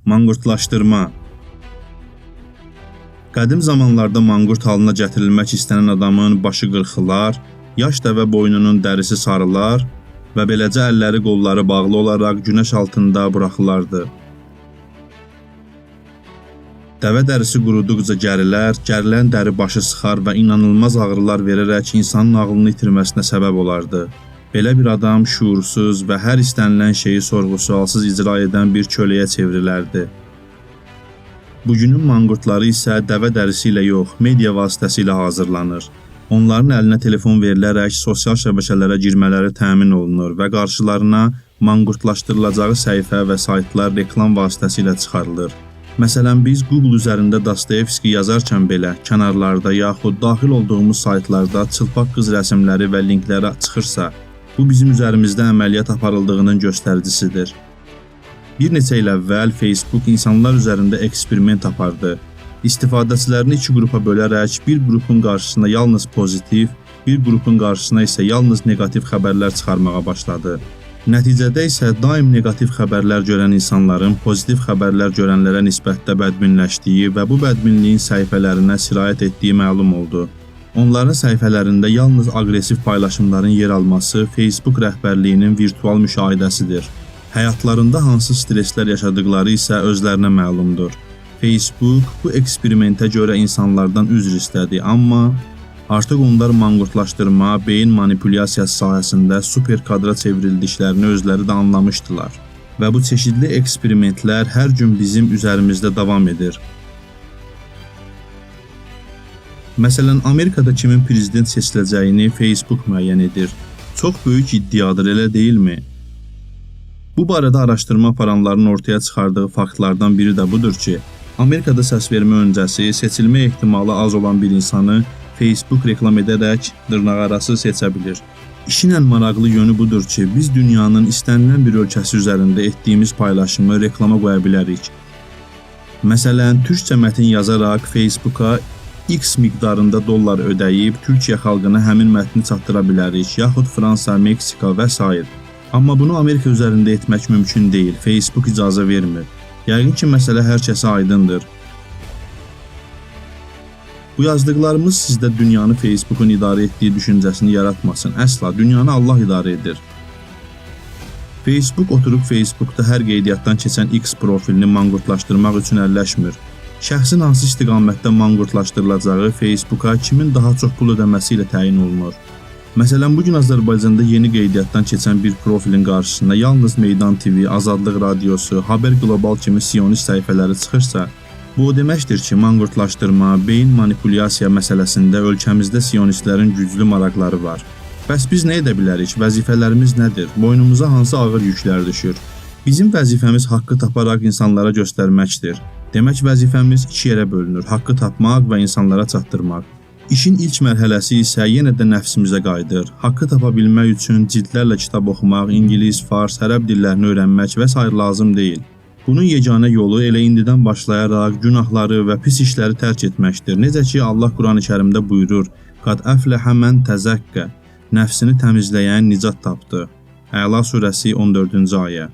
Manqurtlaşdırma. Qədim zamanlarda manqurt halına gətirilmək istənən adamın başı qırxılar, yaş dəvə boynunun dərisi sarılar və beləcə əlləri qolları bağlı olaraq günəş altında buraxılardı. Dəvə dərisi quruduqca gərilər, gərilən dəri başı sıxar və inanılmaz ağrılar verərək insanın ağlını itirməsinə səbəb olardı. Belə bir adam şuursuz və hər istənilən şeyi sorğu-sualsız icra edən bir köləyə çevrilərdi. Bugünün manqurtları isə dəvə dərisi ilə yox, media vasitəsilə hazırlanır. Onların əlinə telefon verilərək sosial şəbəkələrə girmələri təmin olunur və qarşılarına manqurtlaşdırılacağı səhifə və saytlar reklam vasitəsilə çıxarılır. Məsələn, biz Google üzərində Dostoyevski yazarkən belə kənarlarda yaxud daxil olduğumuz saytlarda çılpaq qız rəsmləri və linklərə çıxırsa, bu bizim üzərimizdə əməliyyat aparıldığının göstəricisidir. Bir neçə il əvvəl Facebook insanlar üzərində eksperiment apardı. İstifadəçilərini iki qrupa bölərək bir qrupun qarşısına yalnız pozitiv, bir qrupun qarşısına isə yalnız negativ xəbərlər çıxarmağa başladı. Nəticədə isə daim negativ xəbərlər görən insanların pozitiv xəbərlər görənlərə nisbətdə bədbinləşdiyi və bu bədbinliyin səhifələrinə sirayət etdiyi məlum oldu. Onların səhifələrində yalnız aqressiv paylaşımların yer alması Facebook rəhbərliyinin virtual müşahidəsidir. Həyatlarında hansı streslər yaşadıqları isə özlərinə məlumdur. Facebook bu eksperimentə görə insanlardan üzr istədi, amma artıq onlar manqurtlaşdırma, beyin manipulyasiyası sahəsində super kadra çevrildiklərini özləri də anlamışdılar. Və bu çeşidli eksperimentlər hər gün bizim üzərimizdə davam edir. Məsələn, Amerikada kimin prezident seçiləcəyini Facebook müəyyən edir. Çox böyük iddiadır, elə deyilmi? Bu barədə araşdırma aparanların ortaya çıxardığı faktlardan biri də budur ki, Amerikada səsvermə öncəsi seçilmə ehtimalı az olan bir insanı Facebook reklam edərək dırnaqarası seçə bilir. İşin ən maraqlı yönü budur ki, biz dünyanın istənilən bir ölkəsi üzərində etdiyimiz paylaşımı reklama qoya bilərik. Məsələn, türkcə mətin yazaraq Facebooka X miqdarında dollar ödəyib Türkiyə xalqına həmin mətni çatdıra bilərik, yaxud Fransa, Meksika və s. Amma bunu Amerika üzərində etmək mümkün deyil, Facebook icazə vermir. Yəqin ki, məsələ hər kəsə aydındır. Bu yazdıqlarımız sizdə dünyanı Facebookun idarə etdiyi düşüncəsini yaratmasın. Əsla, dünyanı Allah idarə edir. Facebook oturub Facebookda hər qeydiyyatdan keçən X profilini manqurtlaşdırmaq üçün əlləşmir. Şəxsin hansı istiqamətdə manqurtlaşdırılacağı Facebooka kimin daha çox pul ödəməsi ilə təyin olunur. Məsələn, bugün Azərbaycanda yeni qeydiyyatdan keçən bir profilin qarşısında yalnız Meydan TV, Azadlıq Radiosu, Haber Global kimi sionist səhifələri çıxırsa, bu o deməkdir ki, manqurtlaşdırma, beyin manipulyasiya məsələsində ölkəmizdə sionistlərin güclü maraqları var. Bəs biz nə edə bilərik? Vəzifələrimiz nədir? Boynumuza hansı ağır yüklər düşür? Bizim vəzifəmiz haqqı taparaq insanlara göstərməkdir. Demək, vəzifəmiz iki yerə bölünür, haqqı tapmaq və insanlara çatdırmaq. İşin ilk mərhələsi isə yenə də nəfsimizə qayıdır. Haqqı tapa bilmək üçün cildlərlə kitab oxumaq, ingilis, fars, ərəb dillərini öyrənmək və s. lazım deyil. Bunun yeganə yolu elə indidən başlayaraq günahları və pis işləri tərk etməkdir. Necə ki, Allah Qurani-Kərimdə buyurur, Qad əfləhə mən təzəkkə, nəfsini təmizləyən nicat tapdı. Əla surəsi 14-cü ayə.